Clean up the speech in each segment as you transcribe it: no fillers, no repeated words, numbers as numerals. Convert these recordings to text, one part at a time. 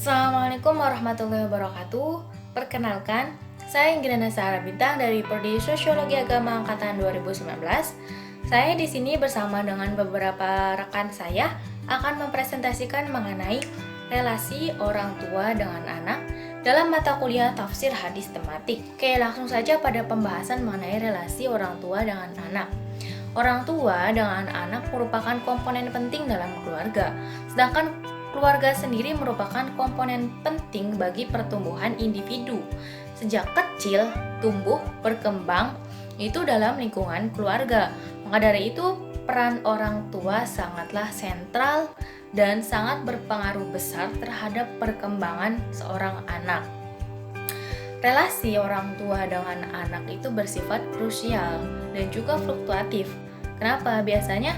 Assalamualaikum warahmatullahi wabarakatuh. Perkenalkan, saya Inggrana Sahara Bintang dari Prodi Sosiologi Agama angkatan 2019. Saya di sini bersama dengan beberapa rekan saya akan mempresentasikan mengenai relasi orang tua dengan anak dalam mata kuliah tafsir hadis tematik. Oke, langsung saja pada pembahasan mengenai relasi orang tua dengan anak. Orang tua dengan anak merupakan komponen penting dalam keluarga, sedangkan keluarga sendiri merupakan komponen penting bagi pertumbuhan individu. Sejak kecil, tumbuh, berkembang, itu dalam lingkungan keluarga. Maka dari itu, peran orang tua sangatlah sentral dan sangat berpengaruh besar terhadap perkembangan seorang anak. Relasi orang tua dengan anak itu bersifat krusial dan juga fluktuatif. Kenapa? Biasanya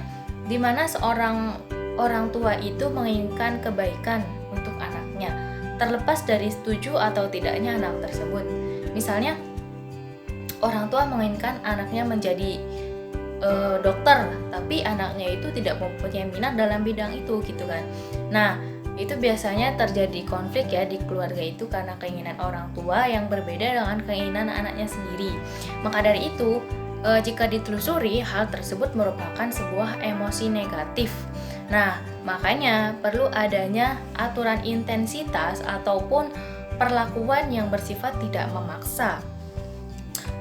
di mana seorang orang tua itu menginginkan kebaikan untuk anaknya, terlepas dari setuju atau tidaknya anak tersebut. Misalnya, orang tua menginginkan anaknya menjadi dokter, tapi anaknya itu tidak mempunyai minat dalam bidang itu, gitu kan. Nah, itu biasanya terjadi konflik ya di keluarga itu karena keinginan orang tua yang berbeda dengan keinginan anaknya sendiri. Maka dari itu, jika ditelusuri, hal tersebut merupakan sebuah emosi negatif. Nah, makanya perlu adanya aturan intensitas ataupun perlakuan yang bersifat tidak memaksa.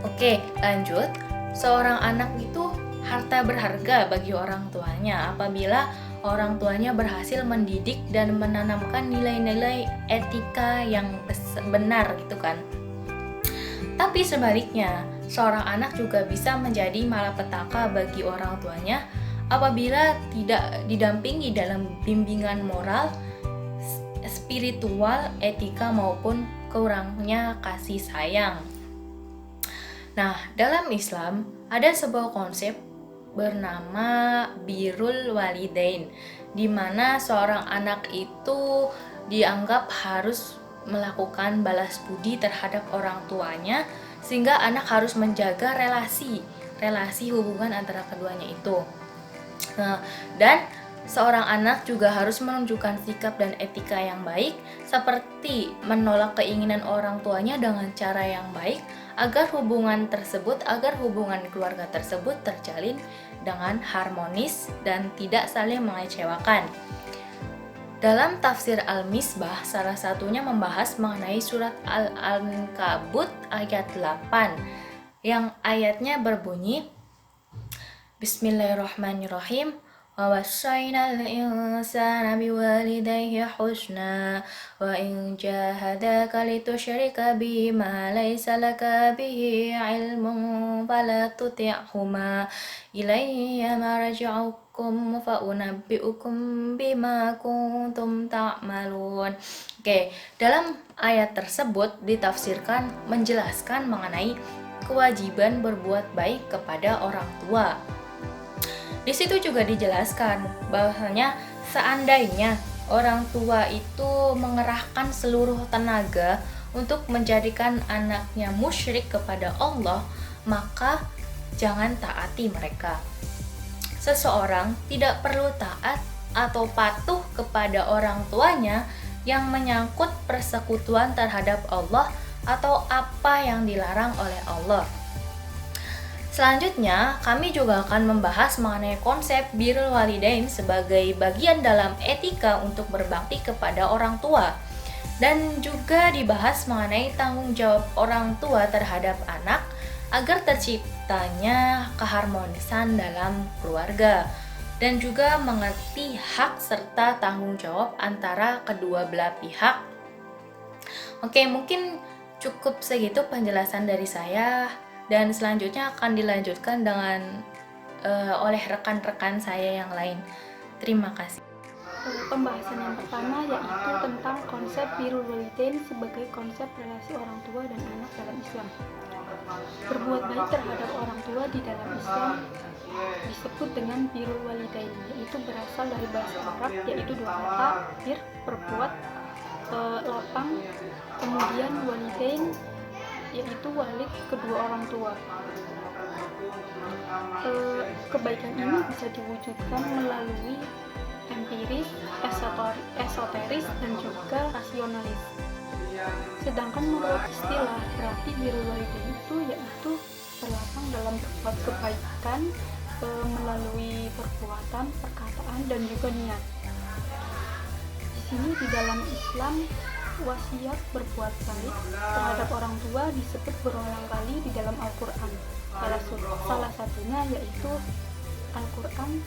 Oke, lanjut. Seorang anak itu harta berharga bagi orang tuanya apabila orang tuanya berhasil mendidik dan menanamkan nilai-nilai etika yang benar, gitu kan. Tapi sebaliknya, seorang anak juga bisa menjadi malapetaka bagi orang tuanya apabila tidak didampingi dalam bimbingan moral, spiritual, etika maupun kurangnya kasih sayang. Nah, dalam Islam ada sebuah konsep bernama birrul walidain, di mana seorang anak itu dianggap harus melakukan balas budi terhadap orang tuanya, sehingga anak harus menjaga relasi hubungan antara keduanya itu. Dan seorang anak juga harus menunjukkan sikap dan etika yang baik, seperti menolak keinginan orang tuanya dengan cara yang baik, agar hubungan keluarga tersebut terjalin dengan harmonis dan tidak saling mengecewakan. Dalam tafsir Al-Misbah, salah satunya membahas mengenai surat Al-Ankabut ayat 8 yang ayatnya berbunyi, Bismillahirrahmanirrahim. وَوَصَّيْنَا الْإِنسَانَ بِوَالِدَيْهِ حُسْنًا وَإِنْ جَاهَدَاكَ لِتُشْرِكَ بِي مَا لَيْسَ لَكَ بِهِ عِلْمٌ فَلَا تُطِعْهُمَا إِلَيَّ مَرْجِعُكُمْ فَأُنَبِّئُكُمْ بِمَا كُنْتُمْ تَعْمَلُونَ. Oke, dalam ayat tersebut ditafsirkan menjelaskan mengenai kewajiban berbuat baik kepada orang tua. Di situ juga dijelaskan bahwasanya seandainya orang tua itu mengerahkan seluruh tenaga untuk menjadikan anaknya musyrik kepada Allah, maka jangan taati mereka. Seseorang tidak perlu taat atau patuh kepada orang tuanya yang menyangkut persekutuan terhadap Allah atau apa yang dilarang oleh Allah. Selanjutnya, kami juga akan membahas mengenai konsep birrul walidain sebagai bagian dalam etika untuk berbakti kepada orang tua, dan juga dibahas mengenai tanggung jawab orang tua terhadap anak agar terciptanya keharmonisan dalam keluarga, dan juga mengerti hak serta tanggung jawab antara kedua belah pihak. Oke, mungkin cukup segitu penjelasan dari saya. Dan selanjutnya akan dilanjutkan dengan oleh rekan-rekan saya yang lain. Terima kasih. Pembahasan yang pertama yaitu tentang konsep birrul walidain sebagai konsep relasi orang tua dan anak dalam Islam. Berbuat baik terhadap orang tua di dalam Islam disebut dengan birrul walidain, yaitu berasal dari bahasa Arab, yaitu dua kata, bir, berbuat, lapang, kemudian walidain, yaitu walid, kedua orang tua. Kebaikan ini bisa diwujudkan melalui empiris, esoteris dan juga rasionalis. Sedangkan menurut istilah, berarti birrul walidain itu yaitu berlapang dalam berbuat kebaikan melalui perbuatan, perkataan, dan juga niat. Di sini di dalam Islam, wasiat berbuat baik terhadap orang tua disebut berulang kali di dalam Al-Quran. Salah satunya yaitu Al-Quran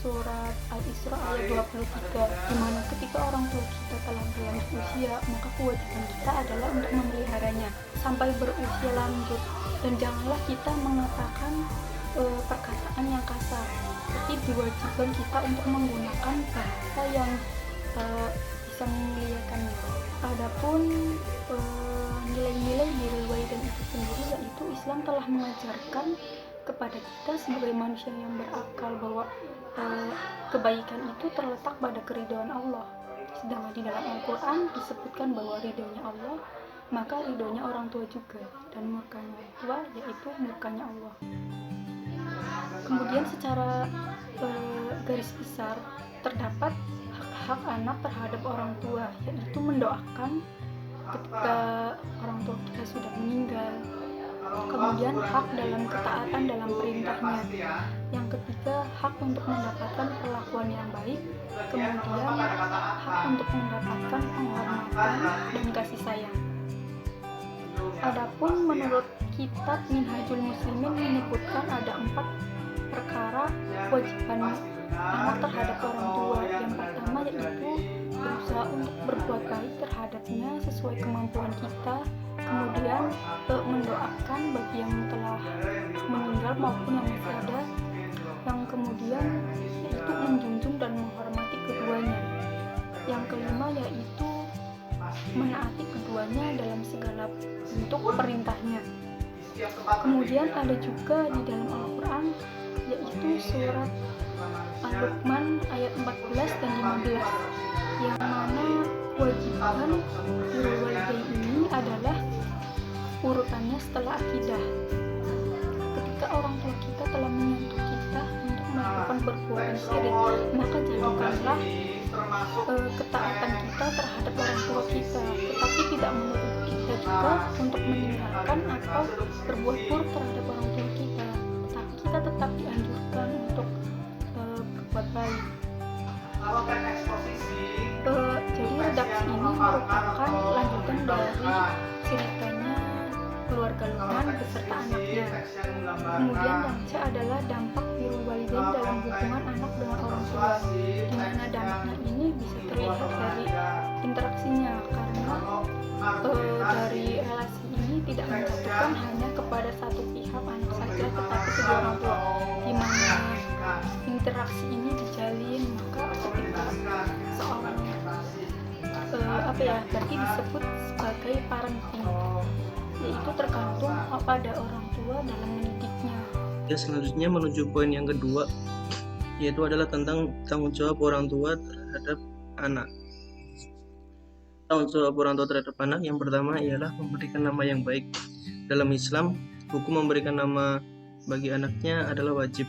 surat Al-Isra ayat 23, di mana ketika orang tua kita telah berlanjut usia, maka kewajiban kita adalah untuk memeliharanya sampai berusia lanjut, dan janganlah kita mengatakan perkataan yang kasar. Jadi diwajibkan kita untuk menggunakan bahasa yang bisa memuliakannya. Adapun nilai-nilai birrul walidain itu sendiri, yaitu Islam telah mengajarkan kepada kita sebagai manusia yang berakal bahwa kebaikan itu terletak pada keridhaan Allah. Sedangkan di dalam Al-Quran disebutkan bahwa ridhonya Allah, maka ridhonya orang tua juga, dan murkanya orang tua yaitu murkanya Allah. Kemudian secara garis besar terdapat hak anak terhadap orang tua, yaitu mendoakan ketika orang tua kita sudah meninggal. Kemudian hak dalam ketaatan dalam perintahnya. Yang ketiga, hak untuk mendapatkan perlakuan yang baik. Kemudian hak untuk mendapatkan penghormatan dan kasih sayang. Adapun menurut kitab Minhajul Muslimin menyebutkan ada 4 perkara kewajiban anak terhadap orang tua. Yang pertama yaitu berusaha untuk berbuat baik terhadapnya sesuai kemampuan kita. Kemudian mendoakan bagi yang telah meninggal maupun yang masih ada. Yang kemudian yaitu menjunjung dan menghormati keduanya. Yang kelima yaitu menaati keduanya dalam segala bentuk perintahnya. Kemudian ada juga di dalam Al-Quran yaitu surat Al-Luqman ayat 14 dan 15, yang mana kewajiban birrul walidain ini adalah urutannya setelah akidah. Ketika orang tua kita telah menyentuh kita untuk melakukan perbuatan syirik, maka jadikanlah ketaatan kita terhadap orang tua kita, tetapi tidak menutup kita juga untuk meninggalkan atau berbuat buruk terhadap orang tua kita, tetapi kita tetap dianjurkan untuk berbuat baik. Jadi redaksi ini merupakan lanjutan dari ceritanya keluarga Luqman beserta anaknya. Kemudian yang C adalah dampak birrul walidain dalam hubungan anak dengan orang tua, di mana dampaknya ini bisa terlihat dari interaksinya, karena dari relasi ini tidak menjatuhkan hanya kepada satu pihak anak saja, tetapi kedua orang tua, di mana interaksi ini dijalin, maka ketika seorang berarti disebut sebagai parenting, yaitu tergantung pada orang tua dalam mendidiknya. Ya, selanjutnya menuju poin yang kedua, yaitu adalah tentang tanggung jawab orang tua terhadap anak. Tanggung jawab orang tua terhadap anak yang pertama ialah memberikan nama yang baik. Dalam Islam, hukum memberikan nama bagi anaknya adalah wajib.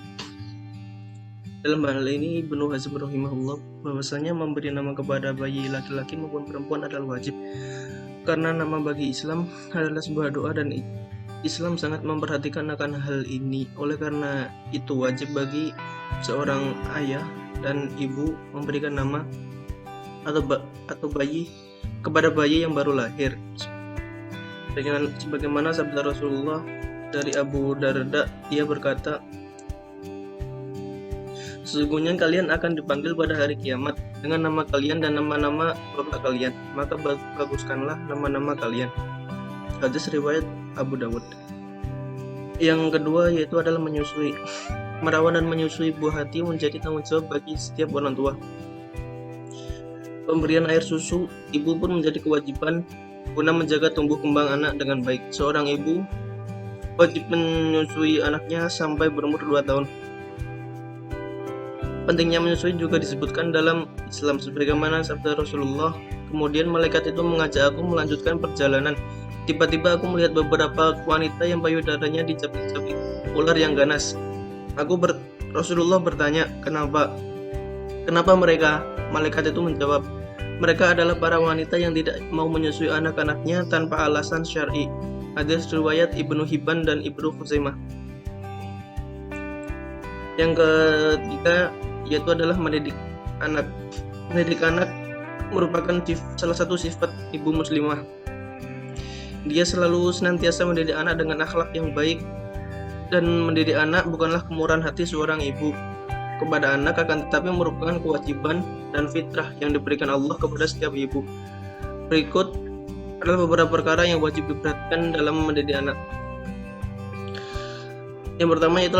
Dalam hal ini Ibnu Hazm rahimahullah bahwasanya memberi nama kepada bayi laki-laki maupun perempuan adalah wajib, karena nama bagi Islam adalah sebuah doa dan Islam sangat memperhatikan akan hal ini. Oleh karena itu wajib bagi seorang ayah dan ibu memberikan nama atau bayi kepada bayi yang baru lahir. Sebagaimana sabda Rasulullah dari Abu Darda, dia berkata, sesungguhnya kalian akan dipanggil pada hari kiamat dengan nama kalian dan nama-nama bapak kalian, maka baguskanlah nama-nama kalian. Hadis riwayat Abu Dawud. Yang kedua yaitu adalah menyusui. Merawat dan menyusui buah hati menjadi tanggung jawab bagi setiap orang tua. Pemberian air susu ibu pun menjadi kewajiban guna menjaga tumbuh kembang anak dengan baik. Seorang ibu wajib menyusui anaknya sampai berumur 2 tahun. Pentingnya menyusui juga disebutkan dalam Islam sebagaimana sabda Rasulullah, kemudian malaikat itu mengajak aku melanjutkan perjalanan. Tiba-tiba aku melihat beberapa wanita yang payudaranya dicabik-cabik ular yang ganas. Rasulullah bertanya, kenapa mereka? Malaikat itu menjawab, Mereka adalah para wanita yang tidak mau menyusui anak-anaknya tanpa alasan syar'i. Hadis riwayat Ibnu Hibban dan Ibnu Khuzaimah. Yang ketiga yaitu adalah mendidik anak. Mendidik anak merupakan salah satu sifat ibu muslimah. Dia selalu senantiasa mendidik anak dengan akhlak yang baik, dan mendidik anak bukanlah kemurahan hati seorang ibu kepada anak, akan tetapi merupakan kewajiban dan fitrah yang diberikan Allah kepada setiap ibu. Berikut adalah beberapa perkara yang wajib diperhatikan dalam mendidik anak. Yang pertama yaitu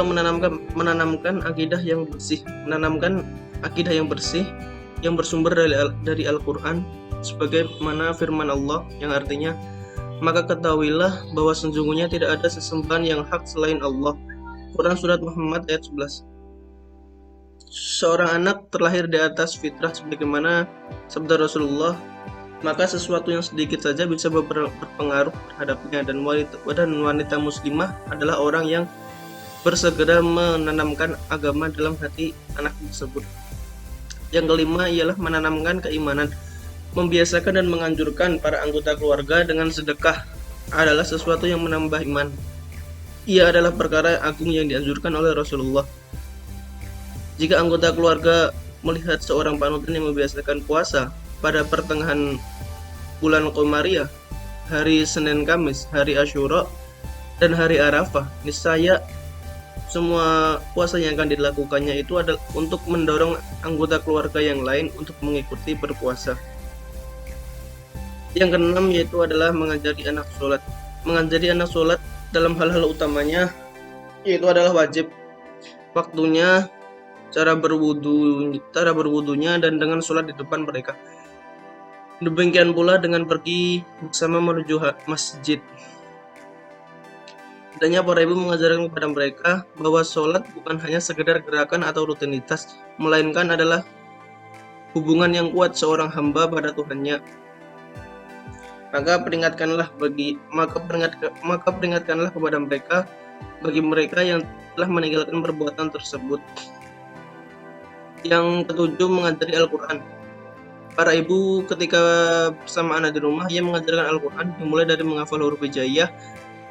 menanamkan akidah yang bersih. Menanamkan akidah yang bersih yang bersumber dari Al-Quran, sebagaimana firman Allah yang artinya, maka ketahuilah bahwa sesungguhnya tidak ada sesembahan yang hak selain Allah. Quran Surat Muhammad ayat 11. Seorang anak terlahir di atas fitrah sebagaimana sabda Rasulullah, maka sesuatu yang sedikit saja bisa berpengaruh terhadapnya, dan wanita muslimah adalah orang yang bersegera menanamkan agama dalam hati anak tersebut. Yang kelima ialah menanamkan keimanan. Membiasakan dan menganjurkan para anggota keluarga dengan sedekah adalah sesuatu yang menambah iman. Ia adalah perkara agung yang dianjurkan oleh Rasulullah. Jika anggota keluarga melihat seorang panutan yang membiasakan puasa pada pertengahan bulan Qamariyah, hari Senin Kamis, hari Asyura, dan hari Arafah, niscaya semua puasa yang akan dilakukannya itu adalah untuk mendorong anggota keluarga yang lain untuk mengikuti berpuasa. Yang keenam yaitu adalah mengajari anak sholat. Mengajari anak sholat dalam hal-hal utamanya yaitu adalah wajib waktunya, cara berwudunya, dan dengan sholat di depan mereka. Demikian pula dengan pergi bersama menuju masjid. Hendaknya para ibu mengajarkan kepada mereka bahwa sholat bukan hanya sekedar gerakan atau rutinitas, melainkan adalah hubungan yang kuat seorang hamba pada Tuhannya. Maka peringatkanlah kepada mereka bagi mereka yang telah meninggalkan perbuatan tersebut. Yang ketujuh, mengajari Al-Quran. Para ibu ketika bersama anak di rumah, ia mengajarkan Al-Quran dimulai dari menghafal huruf hijaiyah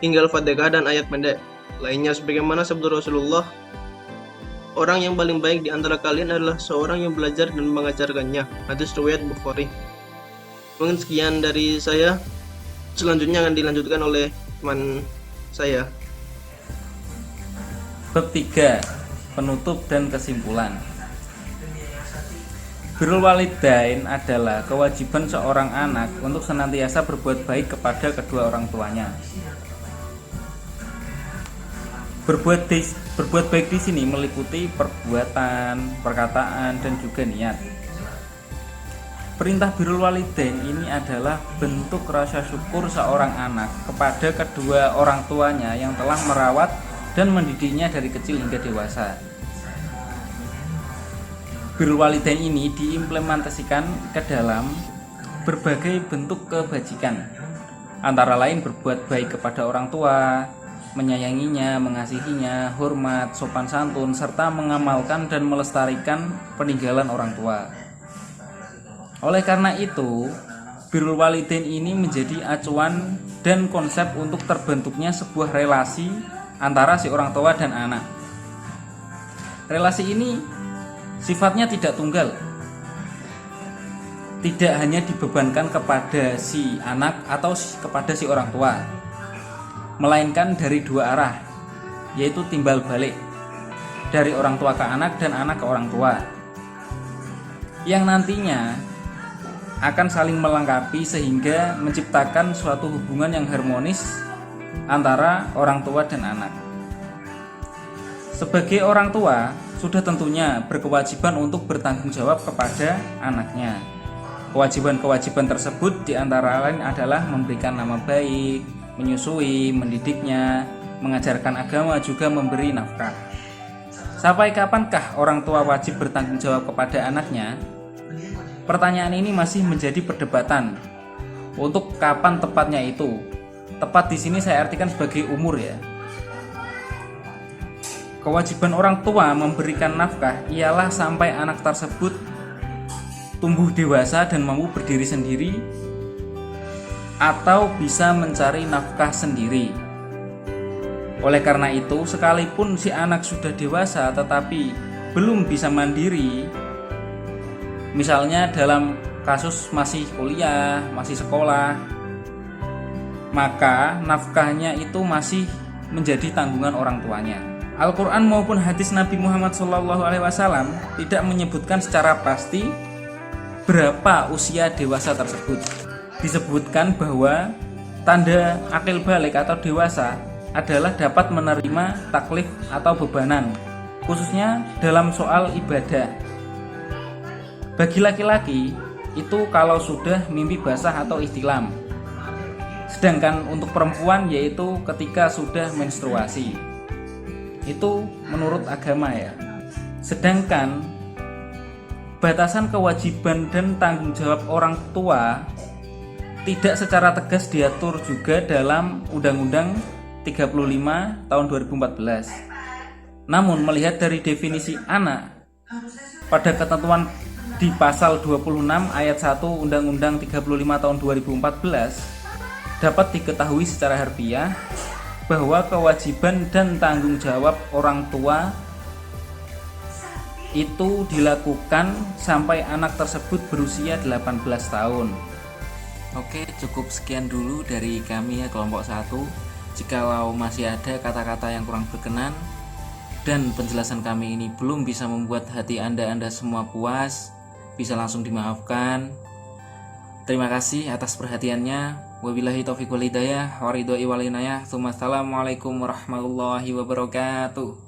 hingga Al-Fatihah dan ayat pendek lainnya, sebagaimana sabda Rasulullah, orang yang paling baik di antara kalian adalah seorang yang belajar dan mengajarkannya. Hadis riwayat Bukhari. Mungkin sekian dari saya. Selanjutnya akan dilanjutkan oleh teman saya. Bab 3. Penutup dan kesimpulan. Birrul walidain adalah kewajiban seorang anak untuk senantiasa berbuat baik kepada kedua orang tuanya. Berbuat baik di sini meliputi perbuatan, perkataan, dan juga niat. Perintah birrul walidain ini adalah bentuk rasa syukur seorang anak kepada kedua orang tuanya yang telah merawat dan mendidiknya dari kecil hingga dewasa. Birrul walidain ini diimplementasikan ke dalam berbagai bentuk kebajikan, antara lain berbuat baik kepada orang tua, menyayanginya, mengasihinya, hormat, sopan santun, serta mengamalkan dan melestarikan peninggalan orang tua. Oleh karena itu, birrul walidain ini menjadi acuan dan konsep untuk terbentuknya sebuah relasi antara si orang tua dan anak. Relasi ini sifatnya tidak tunggal, tidak hanya dibebankan kepada si anak atau kepada si orang tua, melainkan dari dua arah, yaitu timbal balik dari orang tua ke anak dan anak ke orang tua, yang nantinya akan saling melengkapi sehingga menciptakan suatu hubungan yang harmonis antara orang tua dan anak. Sebagai orang tua, sudah tentunya berkewajiban untuk bertanggung jawab kepada anaknya. Kewajiban-kewajiban tersebut diantara lain adalah memberikan nama baik, menyusui, mendidiknya, mengajarkan agama, juga memberi nafkah. Sampai kapankah orang tua wajib bertanggung jawab kepada anaknya? Pertanyaan ini masih menjadi perdebatan. Untuk kapan tepatnya itu? Tepat di sini saya artikan sebagai umur ya. Kewajiban orang tua memberikan nafkah ialah sampai anak tersebut tumbuh dewasa dan mampu berdiri sendiri, atau bisa mencari nafkah sendiri. Oleh karena itu, sekalipun si anak sudah dewasa tetapi belum bisa mandiri, misalnya dalam kasus masih kuliah, masih sekolah, maka nafkahnya itu masih menjadi tanggungan orang tuanya. Al-Quran maupun hadis Nabi Muhammad SAW tidak menyebutkan secara pasti berapa usia dewasa tersebut. Disebutkan bahwa tanda akil balik atau dewasa adalah dapat menerima taklif atau bebanan, khususnya dalam soal ibadah. Bagi laki-laki itu kalau sudah mimpi basah atau ihtilam, sedangkan untuk perempuan yaitu ketika sudah menstruasi. Itu menurut agama ya. Sedangkan batasan kewajiban dan tanggung jawab orang tua tidak secara tegas diatur juga dalam Undang-Undang 35 tahun 2014. Namun melihat dari definisi anak pada ketentuan di pasal 26 ayat 1 Undang-Undang 35 tahun 2014, dapat diketahui secara harfiah bahwa kewajiban dan tanggung jawab orang tua itu dilakukan sampai anak tersebut berusia 18 tahun. Oke, cukup sekian dulu dari kami ya kelompok 1. Jikalau masih ada kata-kata yang kurang berkenan dan penjelasan kami ini belum bisa membuat hati Anda semua puas, bisa langsung dimaafkan. Terima kasih atas perhatiannya. Wabillahi taufiq wal hidayah, waridho wal inayah. Assalamualaikum warahmatullahi wabarakatuh.